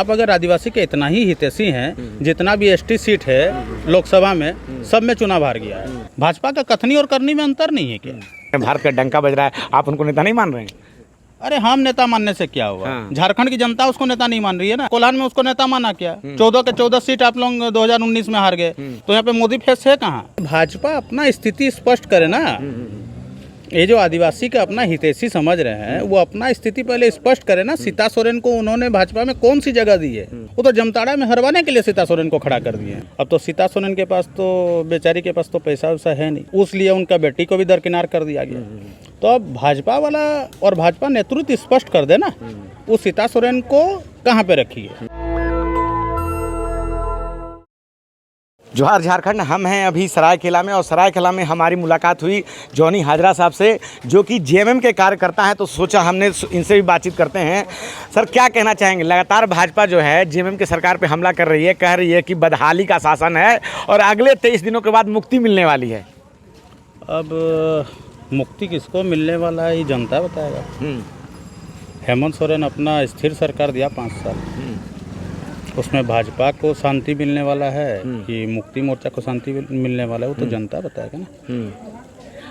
आप अगर आदिवासी के इतना ही हितैषी हैं, जितना भी एसटी सीट है लोकसभा में, सब में चुनाव हार गया है। भाजपा का कथनी और करनी में अंतर नहीं है क्या? भारत का डंका बज रहा है, आप उनको नेता नहीं मान रहे हैं? अरे हम नेता मानने से क्या हुआ? झारखंड की जनता उसको नेता नहीं मान रही है ना। कोल्हान में उसको नेता माना क्या? 14 के 14 सीट आप लोग 2019 में हार गए, तो यहाँ पे मोदी फेस है कहाँ? भाजपा अपना स्थिति स्पष्ट करे ना। ये जो आदिवासी का अपना हितैषी समझ रहे हैं, वो अपना स्थिति पहले स्पष्ट करे ना। सीता सोरेन को उन्होंने भाजपा में कौन सी जगह दी है? वो तो जमताड़ा में हरवाने के लिए सीता सोरेन को खड़ा कर दिए। अब तो सीता सोरेन के पास तो बेचारी के पास तो पैसा वैसा है नहीं, उसलिए उनका बेटी को भी दरकिनार कर दिया गया। तो अब भाजपा वाला और भाजपा नेतृत्व स्पष्ट कर दे ना, वो सीता सोरेन को कहाँ पे रखी है। जोहार झारखंड, हम हैं अभी सरायकेला में और सरायकेला में हमारी मुलाकात हुई जॉनी हाजरा साहब से, जो कि जेएमएम के कार्यकर्ता हैं। तो सोचा हमने इनसे भी बातचीत करते हैं। सर, क्या कहना चाहेंगे? लगातार भाजपा जो है जेएमएम के सरकार पे हमला कर रही है, कह रही है कि बदहाली का शासन है और अगले 23 दिनों के बाद मुक्ति मिलने वाली है। अब मुक्ति किसको मिलने वाला है ये जनता बताएगा। हेमंत सोरेन अपना स्थिर सरकार दिया 5 साल, उसमें भाजपा को शांति मिलने वाला है कि मुक्ति मोर्चा को शांति मिलने वाला है, वो तो जनता बताएगा ना।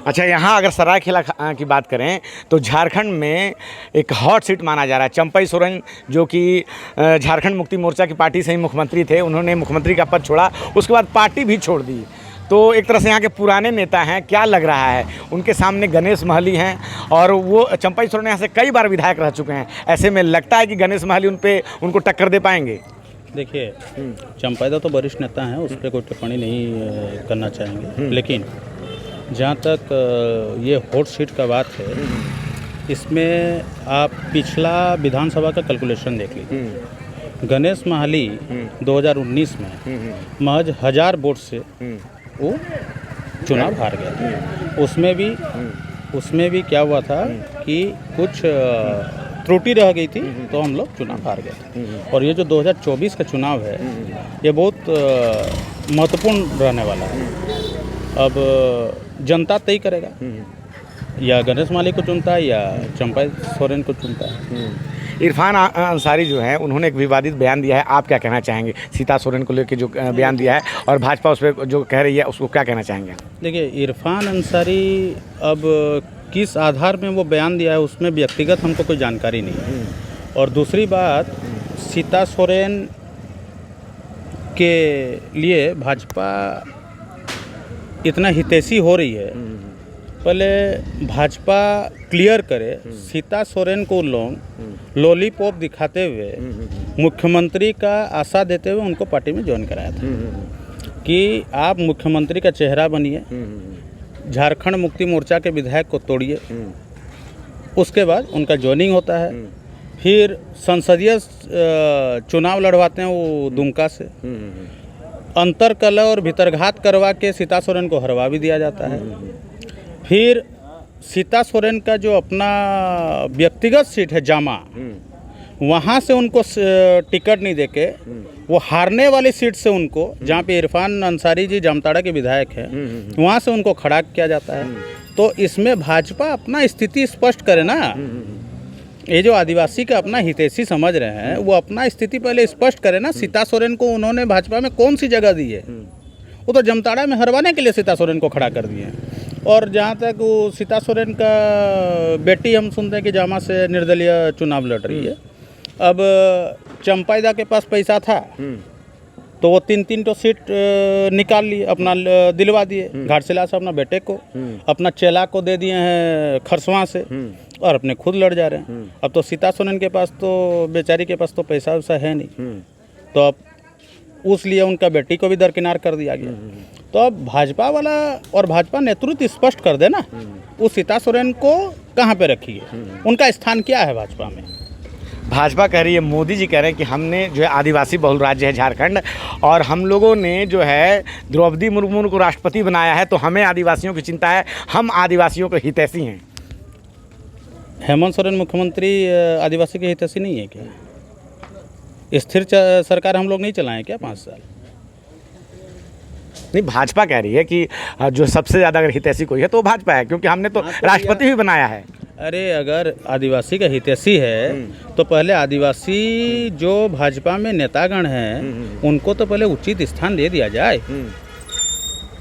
अच्छा, यहाँ अगर सरायकेला की बात करें तो झारखंड में एक हॉट सीट माना जा रहा है। चंपई सोरेन, जो कि झारखंड मुक्ति मोर्चा की पार्टी से ही मुख्यमंत्री थे, उन्होंने मुख्यमंत्री का पद छोड़ा, उसके बाद पार्टी भी छोड़ दी। तो एक तरह से यहाँ के पुराने नेता हैं, क्या लग रहा है? उनके सामने गणेश महली हैं और वो चंपई सोरेन यहाँ से कई बार विधायक रह चुके हैं। ऐसे में लगता है कि गणेश महली उनको टक्कर दे पाएंगे? देखिए, चंपाइदा तो वरिष्ठ नेता हैं, उस पर कोई टिप्पणी नहीं करना चाहेंगे, लेकिन जहाँ तक ये हॉट सीट का बात है, इसमें आप पिछला विधानसभा का कैलकुलेशन देख लीजिए। गणेश महली 2019 में महज 1000 वोट से वो चुनाव हार गया था। उसमें भी क्या हुआ था कि कुछ त्रुटि रह गई थी, तो हम लोग चुनाव हार गए। और ये जो 2024 का चुनाव है, ये बहुत महत्वपूर्ण रहने वाला है। अब जनता तय करेगा, या गणेश माली को चुनता है या चंपई सोरेन को चुनता है। इरफान अंसारी जो है, उन्होंने एक विवादित बयान दिया है, आप क्या कहना चाहेंगे? सीता सोरेन को लेकर जो बयान दिया है और भाजपा उस पर जो कह रही है, उसको क्या कहना चाहेंगे? देखिए, इरफान अंसारी अब किस आधार में वो बयान दिया है, उसमें व्यक्तिगत हमको कोई जानकारी नहीं है। और दूसरी बात, सीता सोरेन के लिए भाजपा इतना हितैषी हो रही है, पहले भाजपा क्लियर करे। सीता सोरेन को लोग लॉलीपॉप दिखाते हुए मुख्यमंत्री का आशा देते हुए उनको पार्टी में ज्वाइन कराया था कि आप मुख्यमंत्री का चेहरा बनिए, झारखंड मुक्ति मोर्चा के विधायक को तोड़िए। उसके बाद उनका ज्वाइनिंग होता है, फिर संसदीय चुनाव लड़वाते हैं वो दुमका से। अंतरकलह और भीतरघात करवा के सीता सोरेन को हरवा भी दिया जाता है। फिर सीता सोरेन का जो अपना व्यक्तिगत सीट है जामा, वहाँ से उनको टिकट नहीं देके वो हारने वाली सीट से उनको, जहाँ पे इरफान अंसारी जी जामताड़ा के विधायक हैं, वहाँ से उनको खड़ा किया जाता है। तो इसमें भाजपा अपना स्थिति स्पष्ट करे ना। ये जो आदिवासी का अपना हितैषी समझ रहे हैं, वो अपना स्थिति पहले स्पष्ट करे ना। सीता सोरेन को उन्होंने भाजपा में कौन सी जगह दी है? वो तो जमताड़ा में हरवाने के लिए सीता सोरेन को खड़ा कर दिए। और जहाँ तक वो सीता सोरेन का बेटी, हम सुनते हैं कि जामा से निर्दलीय चुनाव लड़ रही है। अब चंपाइदा के पास पैसा था, तो वो 3-3 तो सीट निकाल लिए, अपना दिलवा दिए। घाटशिला से अपना बेटे को, अपना चेला को दे दिए हैं खरसवां से, और अपने खुद लड़ जा रहे हैं। अब तो सीता सोरेन के पास तो, बेचारी के पास तो पैसा वैसा है नहीं, तो अब उस लिए उनका बेटी को भी दरकिनार कर दिया गया। तो अब भाजपा वाला और भाजपा नेतृत्व स्पष्ट कर दे ना, उस सीता सोरेन को कहाँ पे रखी है, उनका स्थान क्या है भाजपा में। भाजपा कह रही है, मोदी जी कह रहे हैं कि हमने जो है, आदिवासी बहुल राज्य है झारखंड, और हम लोगों ने जो है द्रौपदी मुर्मू को राष्ट्रपति बनाया है, तो हमें आदिवासियों की चिंता है, हम आदिवासियों के हितैषी हैं। हेमंत सोरेन मुख्यमंत्री आदिवासी के हितैषी नहीं है क्या? स्थिर सरकार हम लोग नहीं चलाएं क्या 5 साल? नहीं, भाजपा कह रही है कि जो सबसे ज़्यादा अगर हितैषी कोई है तो भाजपा है, क्योंकि हमने तो राष्ट्रपति भी बनाया है। अरे अगर आदिवासी का हितैषी है तो पहले आदिवासी जो भाजपा में नेतागण हैं उनको तो पहले उचित स्थान दे दिया जाए,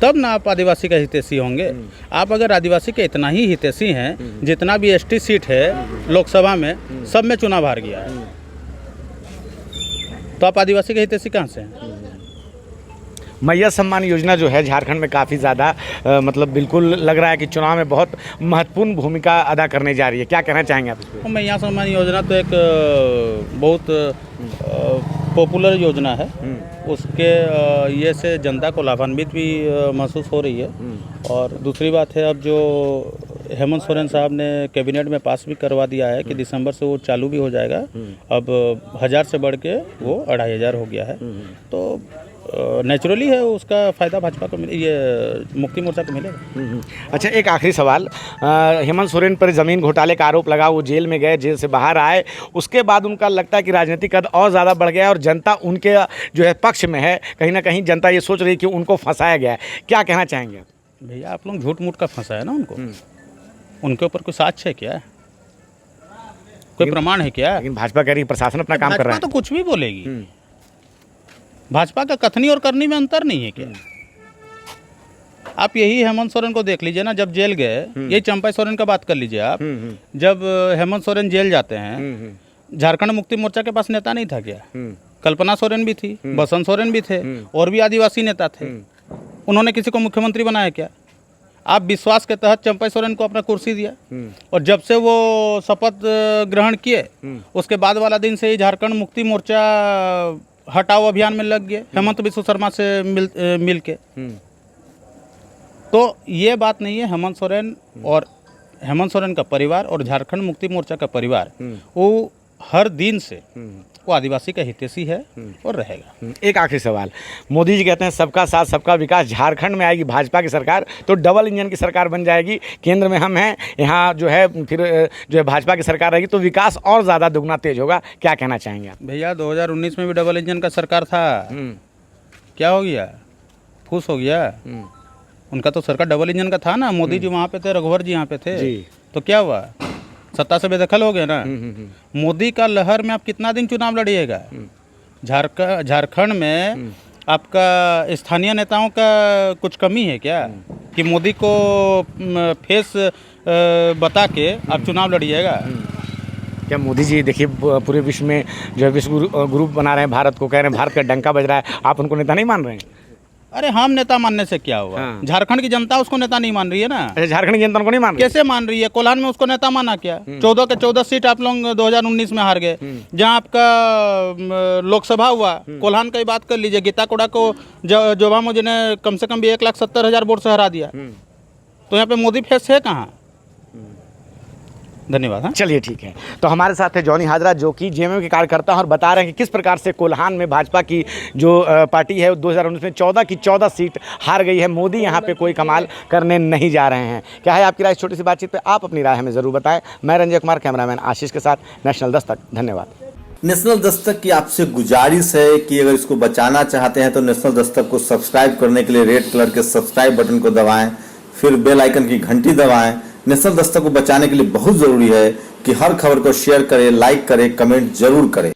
तब ना आप आदिवासी का हितैषी होंगे। आप अगर आदिवासी के इतना ही हितैषी हैं, जितना भी एसटी सीट है लोकसभा में सब में चुनाव हार गया है, तो आप आदिवासी के हितैषी कहाँ से हैं? मैया सम्मान योजना जो है झारखंड में काफ़ी ज़्यादा मतलब बिल्कुल लग रहा है कि चुनाव में बहुत महत्वपूर्ण भूमिका अदा करने जा रही है। क्या कहना चाहेंगे आप इस पर? मैया सम्मान योजना तो एक बहुत पॉपुलर योजना है। उसके ये से जनता को लाभान्वित भी महसूस हो रही है। और दूसरी बात है, अब जो हेमंत सोरेन साहब ने कैबिनेट में पास भी करवा दिया है कि दिसंबर से वो चालू भी हो जाएगा। अब 1000 से बढ़ के वो 2500 हो गया है। तो नेचुरली है, उसका फ़ायदा भाजपा को ये मुक्ति मोर्चा को मिलेगा। अच्छा, एक आखिरी सवाल, हेमंत सोरेन पर ज़मीन घोटाले का आरोप लगा, वो जेल में गए, जेल से बाहर आए, उसके बाद उनका लगता है कि राजनीतिक कद और ज़्यादा बढ़ गया है और जनता उनके जो है पक्ष में है। कहीं ना कहीं जनता ये सोच रही है कि उनको फंसाया गया है। क्या कहना चाहेंगे? भैया आप लोग झूठ मूठ का फंसाया ना उनको। उनके ऊपर कोई साक्ष्य है क्या? कोई प्रमाण है क्या? लेकिन भाजपा कह रही है प्रशासन अपना काम कर रहा है। तो कुछ भी बोलेगी। भाजपा का कथनी और करनी में अंतर नहीं है क्या? आप यही हेमंत सोरेन को देख लीजिए ना, जब जेल गए, यही चंपा सोरेन का बात कर लीजिए आप। जब हेमंत सोरेन जेल जाते हैं, झारखंड मुक्ति मोर्चा के पास नेता नहीं था क्या? कल्पना सोरेन भी थी, बसंत सोरेन भी थे, और भी आदिवासी नेता थे। उन्होंने किसी को मुख्यमंत्री बनाया क्या? आप विश्वास के तहत चंपा सोरेन को अपना कुर्सी दिया, और जब से वो शपथ ग्रहण किए उसके बाद वाला दिन से ही झारखंड मुक्ति मोर्चा हटाओ अभियान में लग गए, हेमंत बिस्व शर्मा से मिल के। तो ये बात नहीं है। हेमंत सोरेन का परिवार और झारखंड मुक्ति मोर्चा का परिवार वो हर दिन से वो आदिवासी का हितैषी है और रहेगा। एक आखिरी सवाल, मोदी जी कहते हैं सबका साथ सबका विकास, झारखंड में आएगी भाजपा की सरकार तो डबल इंजन की सरकार बन जाएगी। केंद्र में हम हैं, यहाँ जो है फिर जो है भाजपा की सरकार रहेगी तो विकास और ज़्यादा दुगना तेज होगा। क्या कहना चाहेंगे आप? भैया 2019 में भी डबल इंजन का सरकार था। क्या हो गया? फूस हो गया? उनका तो सरकार डबल इंजन का था ना। मोदी जी वहाँ पे थे, रघुवर जी यहाँ पे थे, तो क्या हुआ? सत्ता से बेदखल हो गए ना। मोदी का लहर में आप कितना दिन चुनाव लड़िएगा? झारखंड में आपका स्थानीय नेताओं का कुछ कमी है क्या कि मोदी को फेस बता के आप चुनाव लड़िएगा? क्या मोदी जी देखिए पूरे विश्व में जो है विश्व ग्रुप बना रहे हैं, भारत को कह रहे हैं भारत का डंका बज रहा है, आप उनको नेता नहीं मान रहे हैं? अरे हम नेता मानने से क्या हुआ? झारखंड की जनता उसको नेता नहीं मान रही है ना। अच्छा, झारखंड की जनता को नहीं मान रही? कैसे मान रही है? कोल्हान में उसको नेता माना क्या? 14 के 14 सीट आप लोग 2019 में हार गए। जहां आपका लोकसभा हुआ, कोल्हान की बात कर लीजिए, गीता कोड़ा को जोबा मुझे ने कम से कम भी 1,70,000 वोट से हरा दिया। तो यहाँ पे मोदी फेस है कहाँ? धन्यवाद। हाँ, चलिए ठीक है। तो हमारे साथ है जॉनी हाजरा जो कि जेएमएम के कार्यकर्ता हैं और बता रहे हैं कि किस प्रकार से कोल्हान में भाजपा की जो पार्टी है 2019 में 14 की 14 सीट हार गई है। मोदी यहाँ पे कोई कमाल करने नहीं जा रहे हैं। क्या है आपकी राय? छोटी सी बातचीत पे आप अपनी राय हमें ज़रूर बताएं। मैं रंजय कुमार, कैमरामैन आशीष के साथ, नेशनल दस्तक। धन्यवाद। नेशनल दस्तक की आपसे गुजारिश है कि अगर इसको बचाना चाहते हैं तो नेशनल दस्तक को सब्सक्राइब करने के लिए रेड कलर के सब्सक्राइब बटन को दबाएं, फिर बेल आइकन की घंटी दबाएं। नेशनल दस्तक को बचाने के लिए बहुत जरूरी है कि हर खबर को शेयर करें, लाइक करें, कमेंट जरूर करें।